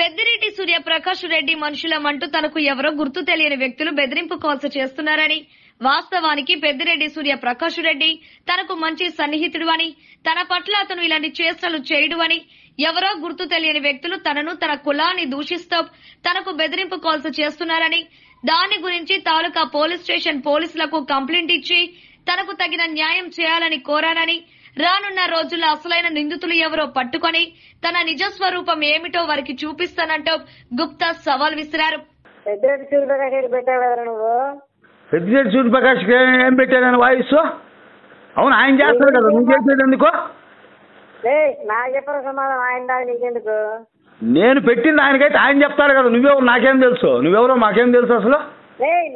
పెద్దిరెడ్డి సూర్యప్రకాష్ రెడ్డి మనుషులమంటూ తనకు ఎవరో గుర్తు తెలియని వ్యక్తులు బెదిరింపు కాల్స్ చేస్తున్నారని, వాస్తవానికి పెద్దిరెడ్డి సూర్యప్రకాష్ రెడ్డి తనకు మంచి సన్నిహితుడు అని, తన పట్ల అతను ఇలాంటి చేష్టలు చేయడు అని ఎవరో గుర్తు తెలియని వ్యక్తులు తనను, తన కులాన్ని దూషిస్తూ తనకు బెదిరింపు కాల్స్ చేస్తున్నారని, దాని గురించి తాలూకా పోలీస్ స్టేషన్ పోలీసులకు కంప్లైంట్ ఇచ్చి తనకు తగిన న్యాయం చేయాలని కోరానని, రానున్న రోజుల్లో అసలైన నిందితులు ఎవరో పట్టుకొని తన నిజ స్వరూపం ఏమిటో వారికి చూపిస్తానంటూ గుప్తా సవాల్ విసిరారు. పెద్దిరెడ్డి సూర్యప్రకాష్ పెట్టావు కదా నువ్వు? పెద్దిరెడ్డి సూర్యప్రకాష్ ఏం పెట్టానని వాయిస్? అవును, ఆయన చేస్తాడు కదా, నువ్వు చేసేది ఎందుకు? నాకు చెప్పిన సమాధానం ఆయన దాకా నీకెందుకు? నేను పెట్టింది ఆయనకైతే ఆయన చెప్తాడు కదా. నువ్వెవరు నాకేం తెలుసు? నువ్వెవరో మాకేం తెలుసు అసలు?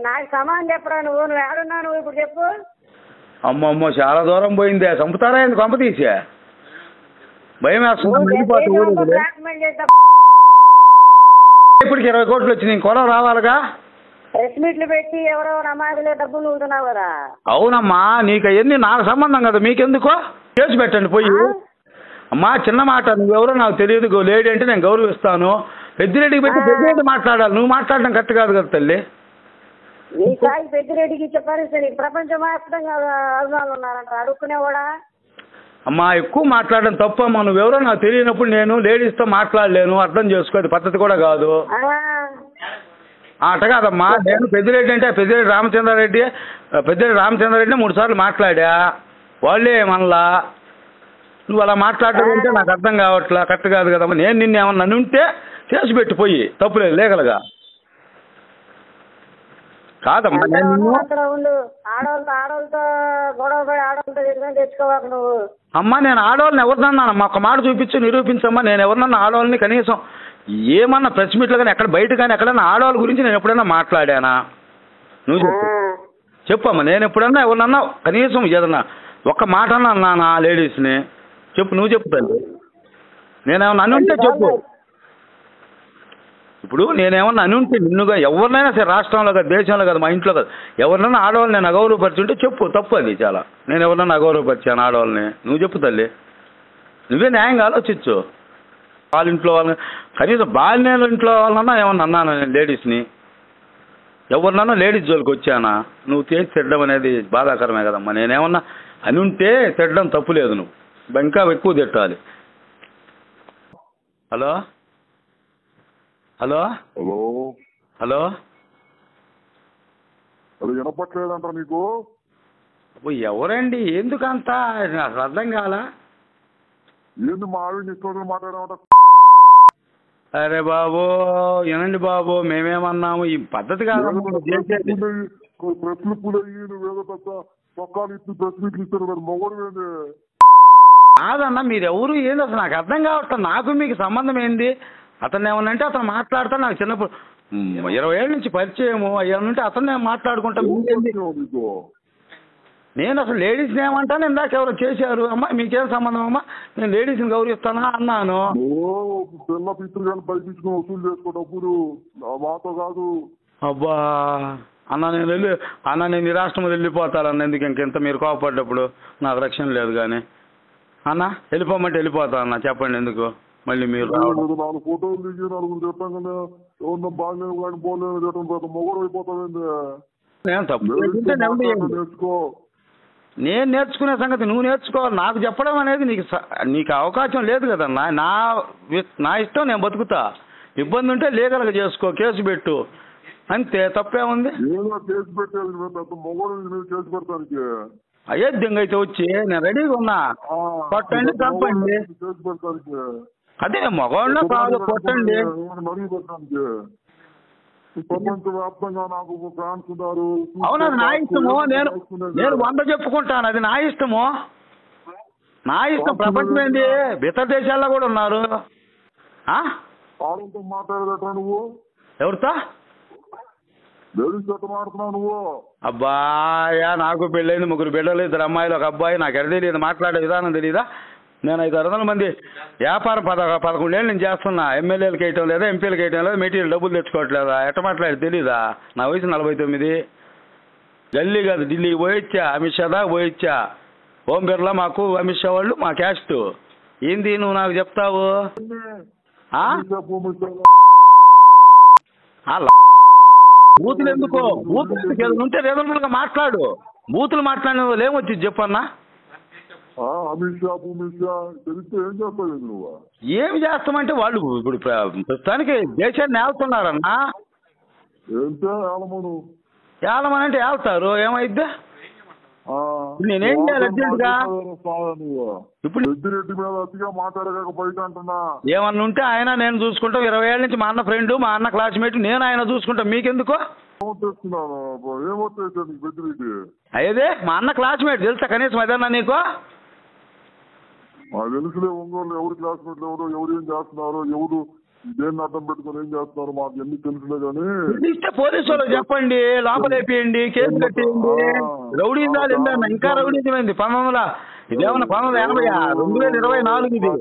నాకు సమాధానం చెప్పరా నువ్వు? నువ్వు ఏడున్నావు నువ్వు ఇప్పుడు చెప్పు. అమ్మమ్మో, చాలా దూరం పోయిందే. చంపుతారా ఆయన కొంప తీసే? భయం వేస్తుంది. ఇప్పటికి 20 కోట్లు వచ్చినాయి, ఇంకొర రావాలిగా. ప్రెస్ మీట్లు పెట్టి ఎవరో నమాజులే డబ్బులు ఉంటున్నావు కదా. అవునమ్మా, నీకు అవన్నీ నాకు సంబంధం కదా, మీకెందుకో? కేసు పెట్టండి పోయి. అమ్మా చిన్న మాట, నువ్వెవరో నాకు తెలియదు. లేడీ అంటే నేను గౌరవిస్తాను. పెద్దిరెడ్డికి పెట్టి పెద్దిరెడ్డి మాట్లాడాలి, నువ్వు మాట్లాడడం కరెక్ట్ కాదు కదా తల్లి. నీ స్థాయి పెద్దిరెడ్డికి ఇచ్చే పరిస్థితి ప్రపంచం వ్యాప్తంగా అభిమానులు ఉన్నారంట, అడుక్కునేవాడా? అమ్మా ఎక్కువ మాట్లాడడం తప్పమ్మా. నువ్వెవరో నాకు తెలియనప్పుడు నేను లేడీస్తో మాట్లాడలేను, అర్థం చేసుకో. అది పద్ధతి కూడా కాదు. అట కాదమ్మా, నేను పెద్దిరెడ్డి అంటే పెద్దిరెడ్డి రామచంద్రారెడ్డి 3 సార్లు మాట్లాడా. వాళ్ళే మనలా నువ్వు అలా మాట్లాడడం అంటే నాకు అర్థం కావట్లా, కరెక్ట్ కాదు కదమ్మా. నేను నిన్ను ఏమన్నా ఉంటే చేసి పెట్టిపోయి తప్పులేదు లీగల్గా. కాదమ్మా ఆడవాళ్ళతో గొడవ పడి ఆడవాళ్ళతో తెచ్చుకోవాలి నువ్వు. అమ్మా నేను ఆడవాళ్ళని ఎవరినన్నానమ్మా? ఒక మాట చూపించు, నిరూపించమ్మా. నేను ఎవరినన్నా ఆడవాళ్ళని కనీసం ఏమన్నా ప్రెస్ మీట్లు కానీ ఎక్కడ బయట కానీ ఎక్కడన్నా ఆడవాళ్ళ గురించి నేను ఎప్పుడైనా మాట్లాడానా? నువ్వు చెప్పమ్మా. నేను ఎప్పుడన్నా ఎవరినన్నా కనీసం ఏదన్నా ఒక్క మాట అన్నానా లేడీస్ని? చెప్పు, నువ్వు చెప్తాను. నేనేమన్నా అనుంటే చెప్పు. ఇప్పుడు నేనేమన్నా అనుంటే నిన్నుగా ఎవరినైనా సరే, రాష్ట్రంలో కదా, దేశంలో కదా, మా ఇంట్లో కదా, ఎవరినైనా ఆడవాళ్ళని నేను అగౌరవపరిచుంటే చెప్పు, తప్పు అది చాలా. నేను ఎవరినైనా అగౌరవపరిచాను ఆడవాళ్ళని? నువ్వు చెప్పు తల్లి. నువ్వే న్యాయంగా ఆలోచించు. వాళ్ళ ఇంట్లో వాళ్ళని కనీసం బాలినేళ్ళ ఇంట్లో వాళ్ళన్నా ఏమన్నా అన్నాను నేను లేడీస్ని? ఎవరినన్నా లేడీస్ జోలికి వచ్చానా? నువ్వు చేసి తిట్టడం అనేది బాధాకరమే కదమ్మా. నేనేమన్నా అని ఉంటే తిట్టడం తప్పు లేదు, నువ్వు ఇంకా ఎక్కువ తిట్టాలి. హలో హలో హలో హలో అది వినపట్లేదంట నీకు? ఎవరండి? ఎందుకంత నాకు అర్థం కాలా? ఏంది మా ఆవిడ ఇష్టం మాట్లాడమంట? అరే బాబు వినండి బాబు, మేమేమన్నాము? ఈ పద్ధతి కాదు. ప్రశ్నలు పూలయ్యి నువ్వేదో పక్కాలు ఇచ్చి ప్రెస్ మీట్లు ఇస్తారు, మొగడు ఏంది? కాదన్నా, మీరెవరు ఏంది అసలు నాకు అర్థం కావట్లేదు. నాకు మీకు సంబంధం ఏంది? అతను ఏమన్నంటే అతను మాట్లాడతా. నాకు చిన్నప్పుడు 20 ఏళ్ళ నుంచి పరిచయము అయ్యానంటే అతను నేను మాట్లాడుకుంటాను. నేను అసలు లేడీస్ని ఏమంటాను? ఇందాక ఎవరో చేశారు. అమ్మా మీకేం సంబంధం అమ్మా? నేను లేడీస్ని గౌరవిస్తానా అన్నాను. పిల్ల పిత్రులు కానీ పైపించుకుని వసూలు చేసుకో డబ్బులు, మాతో కాదు. అబ్బా అన్న నేను ఈ రాష్ట్రం వెళ్ళిపోతానన్న. ఎందుకు ఇంకెంత మీరు కోపడ్డప్పుడు నాకు రక్షణ లేదు. కానీ అన్న వెళ్ళిపోమంటే వెళ్ళిపోతా అన్న. చెప్పండి ఎందుకు మళ్ళీ మీరు? 4 ఫోటోలు దిగి 4 చెప్పంగానే ఎవరిన బాగాలేదు కానీ పోలేదు చెప్పడం మొగడు అయిపోతావేంది? నేను తప్పు నేర్చుకో. నేను నేర్చుకునే సంగతి నువ్వు నేర్చుకోవాలి. నాకు చెప్పడం అనేది నీకు అవకాశం లేదు కదన్నా. నా ఇష్టం, నేను బతుకుతా. ఇబ్బంది ఉంటే లీగల్గా చేసుకో, కేసు పెట్టు, అంతే. తప్పేముంది? కేసు పెట్టేది మొగడు కేసు పెడతానికి అయ్యే దింగ అయితే వచ్చి నేను రెడీగా ఉన్నా. కొట్టండి, చంపండి. కేసు పెడతానికి అదే మగవాళ్ళ కాదు, కొట్టండి. ప్రపంచ వ్యాప్తంగా నాకు ఫ్యాన్స్ ఉన్నారు. అవును, అది నా ఇష్టము. నేను 100 చెప్పుకుంటాను, అది నా ఇష్టము. నా ఇష్టం. ప్రపంచం ఏంది, ఇతర దేశాల్లో కూడా ఉన్నారు. ఆడంతో మాట్లాడేదట నువ్వు? ఎవరితో? లేడీస్ ఎట్ట మాట్లాడుతున్నావు నువ్వు? అబ్బాయా, నాకు పెళ్ళైంది, 3 బిడ్డలు, 2 అమ్మాయిలు, 1 అబ్బాయి. నాకు ఎడ తెలియదు, మాట్లాడే విధానం తెలీదా? నేను 500-600 మంది వ్యాపారం 11 ఏళ్ళు నేను చేస్తున్నా. ఎమ్మెల్యేలకు వేయటం లేదా, ఎంపీలకు వేయటం లేదా, మెటీరియల్ డబ్బులు తెచ్చుకోవట్లేదా? ఎట్ట మాట్లాడి తెలీదా? నా వయసు 49. ఢిల్లీ కాదు, ఢిల్లీకి పోయిచ్చా, అమిత్ షా దాకా పోయిచ్చా. ఓం బిర్లా మాకు, అమిత్ షా వాళ్ళు మా క్యాస్ట్. ఏంది నువ్వు నాకు చెప్తావు? ఆ? బూతులు ఎందుకో బూతులు ఎందుకు? ఏదైనా ఉంటే రీజనబుల్ గా మాట్లాడు. బూతులు మాట్లాడిన వాళ్ళు ఏమొచ్చింది చెప్పన్నా? అమిత్ షా భూమిత్ షా తెలిస్తే ఏం చేస్తావు నువ్వు? ఏమి చేస్తామంటే వాళ్ళు ఇప్పుడు ప్రస్తుతానికి దేశాన్ని ఏళ్తున్నారన్నా. ఏంటే ఆలమను ఏలమనంటే ఏళ్తారు, ఏమైద్ది? నేనేం చేయాలి అర్జెంట్గా? ఇప్పుడు పెద్దిరెడ్డి మీద అతిగా మాట్లాడక బయట అంటున్నా. ఏమన్నా ఉంటే ఆయన నేను చూసుకుంటాం. 20 ఏళ్ళ నుంచి మా అన్న ఫ్రెండ్, మా అన్న క్లాస్మేట్, నేను ఆయన చూసుకుంటాం. మీకెందుకు? తెస్తున్నాను ఏమొచ్చేసాను నీకు పెద్దిరెడ్డి? అయ్యేదే మా అన్న క్లాస్మేట్ తెలుసా కనీసం అదన్నా నీకు? నాకు తెలుసులే ఒంగోలు ఎవరు క్లాస్మేట్లు ఎవరు ఏం చేస్తున్నారు, ఎవరు దేన్ని అర్థం పెట్టుకుని ఏం చేస్తున్నారు మాకు ఎన్ని తెలుసులే కానీ. ఇస్తే పోలీసు వాళ్ళు చెప్పండి, లోపలేపియండి, కేసు కట్టేయండి. రౌడీజాలు ఏందన్న? ఇంకా రౌడీజమైంది 1900 ఇదేమన్నా 1980 2024 ఇది.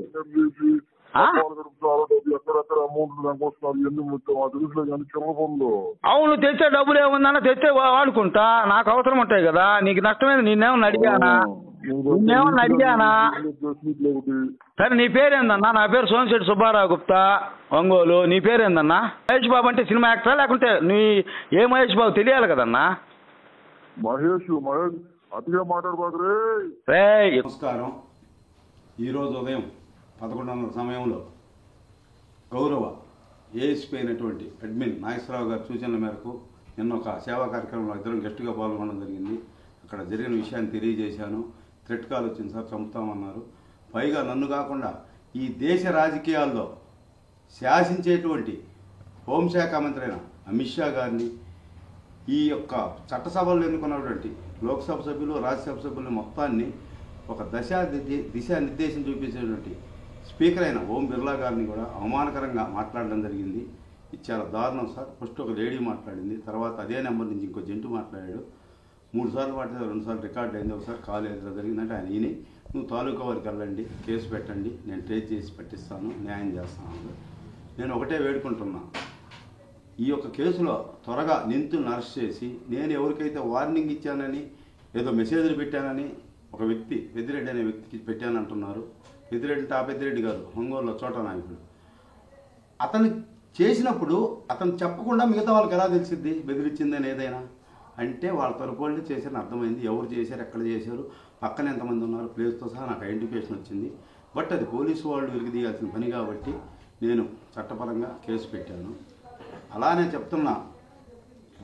ఎక్కడెక్కడ అమౌంట్ దానికొస్తున్నారు ఎన్ని మాకు తెలుసులే కానీ చిన్న పనులు. అవును, తెచ్చే డబ్బులు ఏముందన్నా తెచ్చే వాడుకుంటా, నాకు అవసరం ఉంటాయి కదా. నీకు నష్టమైంది నిన్నేమన్నా అడిగానా? సరే నీ పేరేందన్నా? నా పేరు సోమశెట్టి సుబ్బారావు గుప్తా, ఒంగోలు. నీ పేరేందన్నా? మహేష్ బాబు అంటే సినిమా యాక్టరా లేకుంటే నీ ఏ మహేష్ బాబు తెలియాలి కదన్నా? మహేష్ అతిగా మాట్లాడబాకు రే. నమస్కారం. ఈరోజు ఉదయం 11:00 సమయంలో గౌరవ ఏఎస్పీ అయినటువంటి అడ్మిన్ నాగేశ్వరరావు గారి సూచనల మేరకు నిన్న ఒక సేవా కార్యక్రమంలో ఇద్దరం గెస్టుగా పాల్గొనడం జరిగింది. అక్కడ జరిగిన విషయాన్ని తెలియజేశాను. థ్రెట్ కాల్ వచ్చింది సార్, చంపుతామన్నారు. పైగా నన్ను కాకుండా ఈ దేశ రాజకీయాల్లో శాసించేటువంటి హోంశాఖ మంత్రి అయిన అమిత్ షా గారిని, ఈ యొక్క చట్టసభల్లో ఎన్నుకున్నటువంటి లోక్సభ సభ్యులు, రాజ్యసభ సభ్యులు మొత్తాన్ని ఒక దిశానిర్దేశం చూపించేటువంటి స్పీకర్ అయిన ఓం బిర్లా గారిని కూడా అవమానకరంగా మాట్లాడడం జరిగింది. ఇది చాలా దారుణం సార్. ఫస్ట్ ఒక లేడీ మాట్లాడింది, తర్వాత అదే నెంబర్ నుంచి ఇంకో జంటు మాట్లాడాడు. 3 సార్లు మాట్లాడారు, 2 సార్లు రికార్డ్ అయింది, ఒకసారి కాల్ ఎదురు జరిగిందంటే ఆయన ఈయన నువ్వు తాలూకా వారికి వెళ్ళండి, కేసు పెట్టండి, నేను ట్రేస్ చేసి పెట్టిస్తాను, న్యాయం చేస్తాను. నేను ఒకటే వేడుకుంటున్నా, ఈ యొక్క కేసులో త్వరగా నిందితులను అరెస్ట్ చేసి, నేను ఎవరికైతే వార్నింగ్ ఇచ్చానని ఏదో మెసేజ్లు పెట్టానని ఒక వ్యక్తి పెద్దిరెడ్డి అనే వ్యక్తికి పెట్టానంటున్నారు. పెద్దిరెడ్డి అంటే ఆ పెద్దిరెడ్డి గారు, ఒంగోలులో చోట నాయకుడు. అతను చేసినప్పుడు అతను చెప్పకుండా మిగతా వాళ్ళకి ఎలా తెలిసిద్ది బెదిరించిందని ఏదైనా? అంటే వాళ్ళ తరపు వాళ్ళు చేశారని అర్థమైంది. ఎవరు చేశారు, ఎక్కడ చేశారు, పక్కన ఎంతమంది ఉన్నారు, ప్లేస్తో సహా నాకు ఐడెంటిఫికేషన్ వచ్చింది. బట్ అది పోలీసు వాళ్ళు వెలికిదీయాల్సిన పని కాబట్టి నేను చట్టపరంగా కేసు పెట్టాను. అలానే చెప్తున్నా,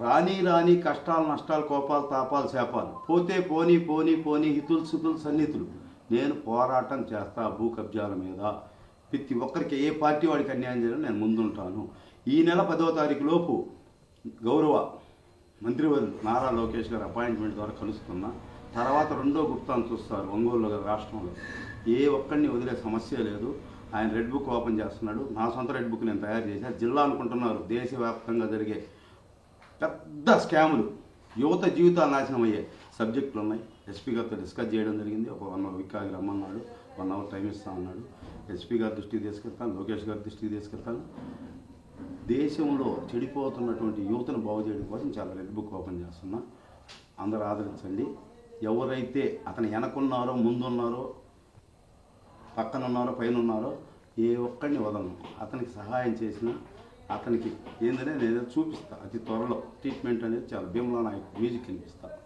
రాని కష్టాలు నష్టాలు కోపాలు తాపాలు శాపాలు పోతే పోనీ పోనీ పోనీ హితులు సుతులు సన్నిహితులు నేను పోరాటం చేస్తా. భూ కబ్జాల మీద ప్రతి ఒక్కరికి ఏ పార్టీ వాడికి అన్యాయం చేయాలని నేను ముందుంటాను. ఈ నెల 10వ తారీఖు లోపు గౌరవ మంత్రివర్యులు నారా లోకేష్ గారు అపాయింట్మెంట్ ద్వారా కలుస్తున్నా. తర్వాత రెండో గుప్తాన్ని చూస్తారు ఒంగోలులో రాష్ట్రంలో. ఏ ఒక్కడిని వదిలే సమస్య లేదు. ఆయన రెడ్ బుక్ ఓపెన్ చేస్తున్నాడు. నా సొంత రెడ్ బుక్ నేను తయారు చేశాను. జిల్లా అనుకుంటున్నారు, దేశవ్యాప్తంగా జరిగే పెద్ద స్కాములు, యువత జీవితాలు నాశనం అయ్యే సబ్జెక్టులు ఉన్నాయి. ఎస్పీ గారితో డిస్కస్ చేయడం జరిగింది. ఒక 1 వీక్ ఆగి రమ్మన్నాడు, 1 అవర్ టైం ఇస్తా అన్నాడు. ఎస్పీ గారి దృష్టికి తీసుకెళ్తాను, లోకేష్ గారి దృష్టికి తీసుకెళ్తాను. దేశంలో చెడిపోతున్నటువంటి యువతను బాగు చేయడం కోసం చాలా రెడ్ బుక్ ఓపెన్ చేస్తున్నా. అందరూ ఆదరించండి. ఎవరైతే అతను వెనకున్నారో, ముందున్నారో, పక్కనున్నారో, పైన ఉన్నారో ఏ ఒక్కడిని వదలను. అతనికి సహాయం చేసిన అతనికి ఏంటనే నేను చూపిస్తాను. అతి త్వరలో ట్రీట్మెంట్ అనేది చాలా భీమలా నాయకు మ్యూజిక్ వినిపిస్తాను.